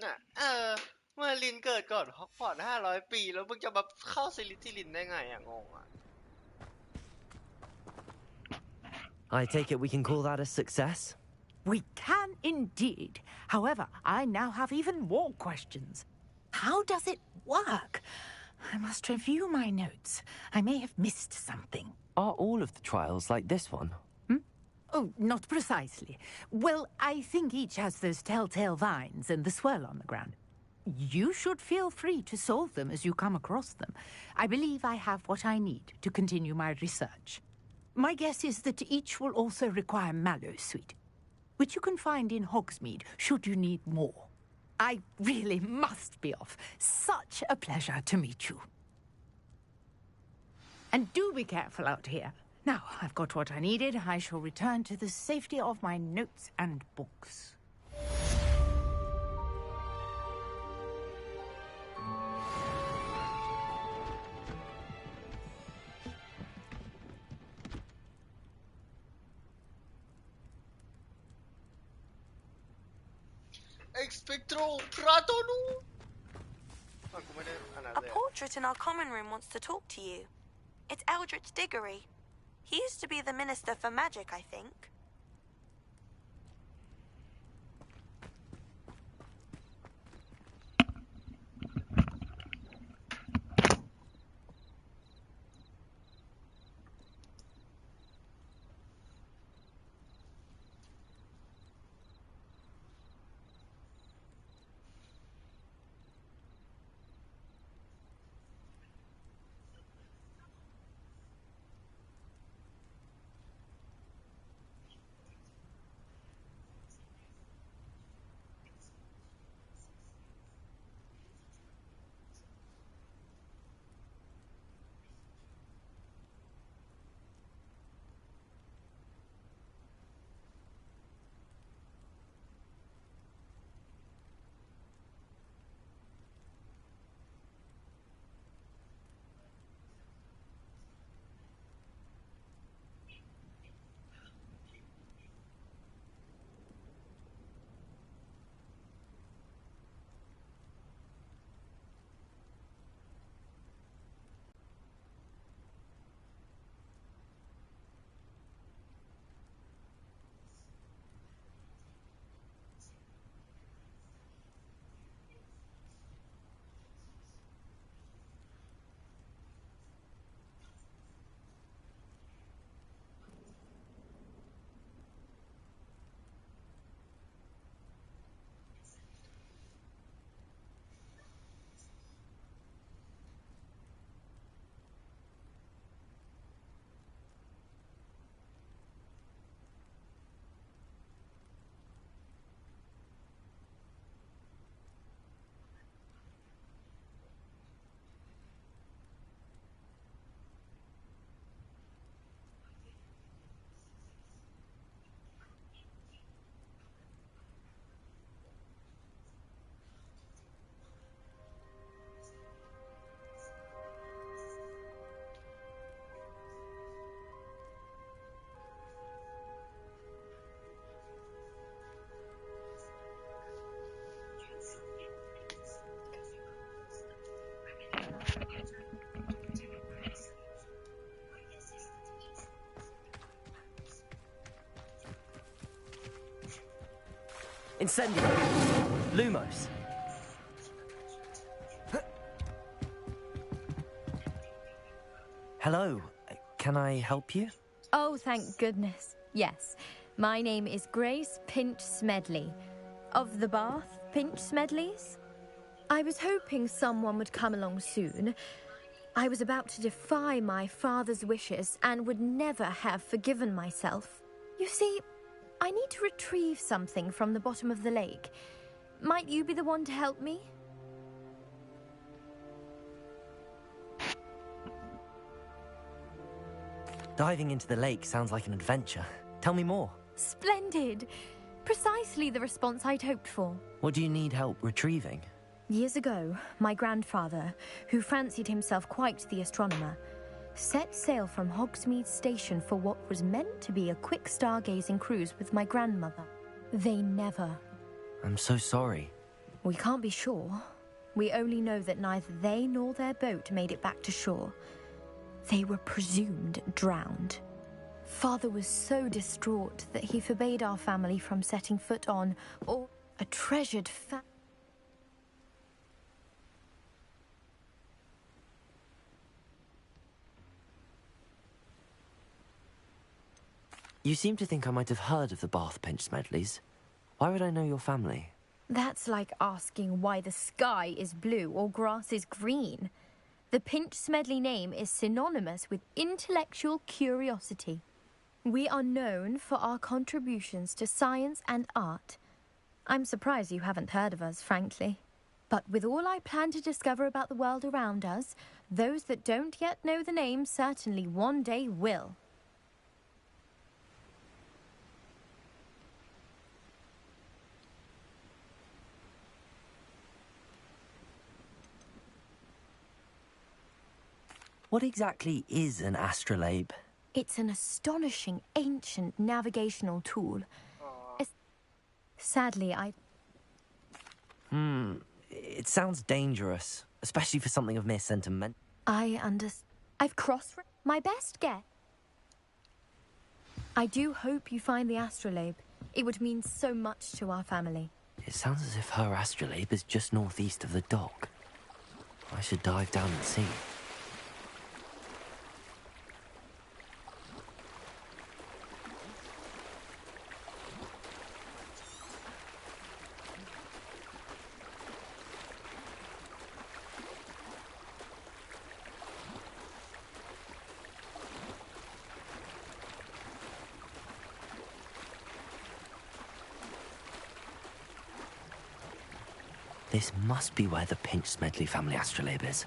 น่ะเมื่อลินเกิดก่อนฮอกวอตส์500 ปีแล้วมึงจะมาเข้าซิลิทิลินได้ไงอ่ะงงอ่ะ I take it we can call that a success? We can indeed. However, I now have even more questions. How does it work? I must review my notes. I may have missed something. Are all of the trials like this one? Oh, not precisely. Well, I think each has those telltale vines and the swirl on the ground. You should feel free to solve them as you come across them. I believe I have what I need to continue my research. My guess is that each will also require mallow sweet, which you can find in Hogsmeade should you need more. I really must be off. Such a pleasure to meet you. And do be careful out here. Now, I've got what I needed. I shall return to the safety of my notes and books. Expectro Pratonu. A portrait in our common room wants to talk to you. It's Eldritch Diggory. He used to be the Minister for Magic, I think. Incendio! Lumos! Hello. Can I help you? Oh, thank goodness. Yes. My name is Grace Pinch Smedley. Of the Bath Pinch Smedleys? I was hoping someone would come along soon. I was about to defy my father's wishes and would never have forgiven myself. You see, I need to retrieve something from the bottom of the lake. Might you be the one to help me? Diving into the lake sounds like an adventure. Tell me more. Splendid! Precisely the response I'd hoped for. What do you need help retrieving? Years ago, my grandfather, who fancied himself quite the astronomer, set sail from Hogsmeade Station for what was meant to be a quick stargazing cruise with my grandmother. They never. I'm so sorry. We can't be sure. We only know that neither they nor their boat made it back to shore. They were presumed drowned. Father was so distraught that he forbade our family from setting foot on or a treasured You seem to think I might have heard of the Bath Pinch Smedleys. Why would I know your family? That's like asking why the sky is blue or grass is green. The Pinch Smedley name is synonymous with intellectual curiosity. We are known for our contributions to science and art. I'm surprised you haven't heard of us, frankly. But with all I plan to discover about the world around us, those that don't yet know the name certainly one day will. What exactly is an astrolabe? It's an astonishing ancient navigational tool. Sadly, It sounds dangerous, especially for something of mere sentiment. I've crossed my best guess. I do hope you find the astrolabe. It would mean so much to our family. It sounds as if her astrolabe is just northeast of the dock. I should dive down and see. This must be where the Pinch Smedley family astrolabe is.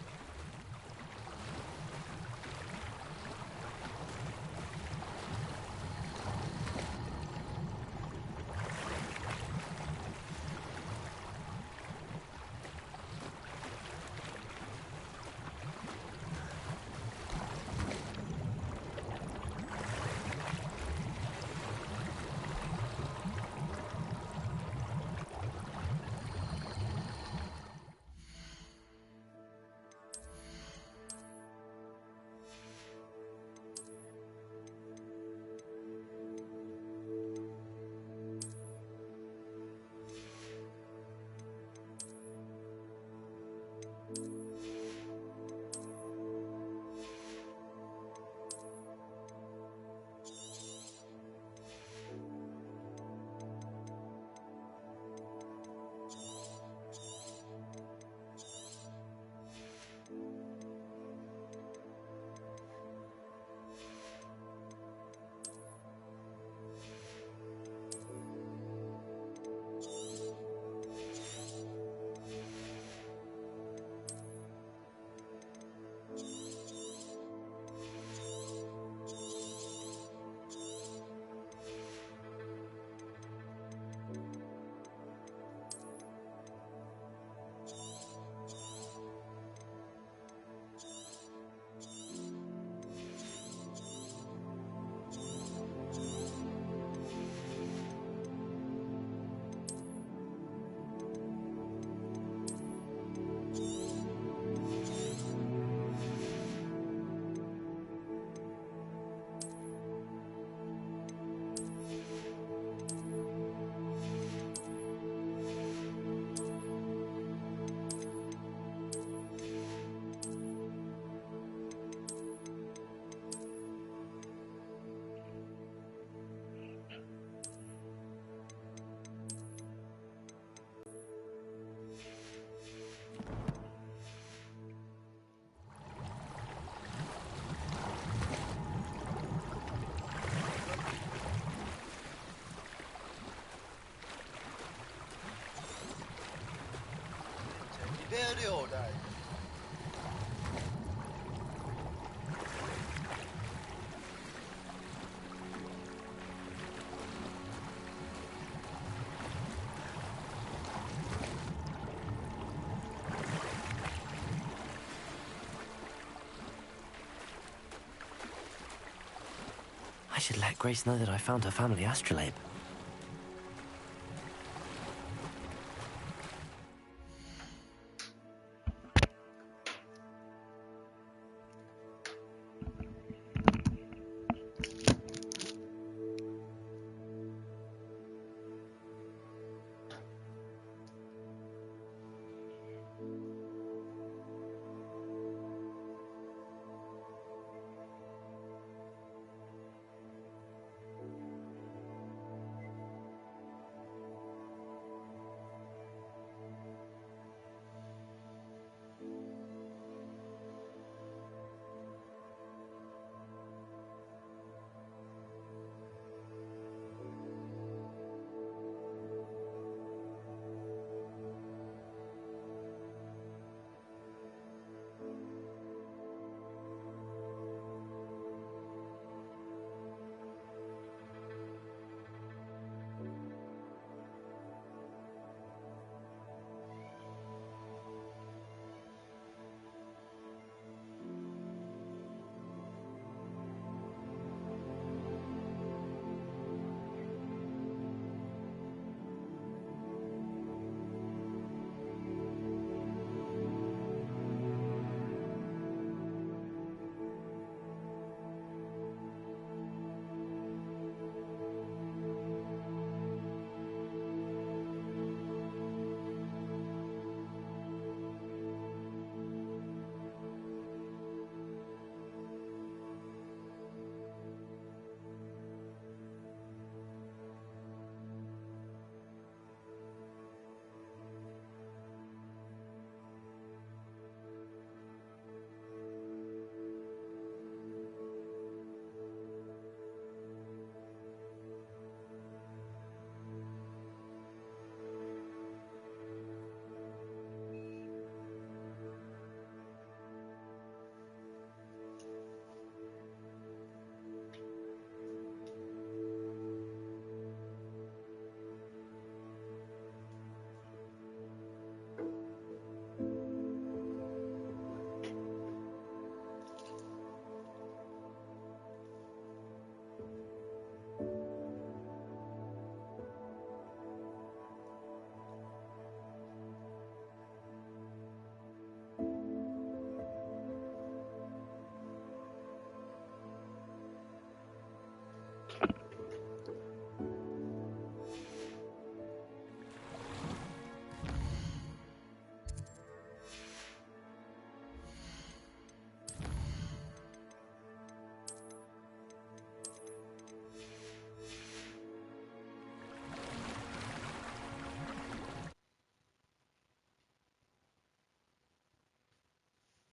I should let Grace know that I found her family astrolabe.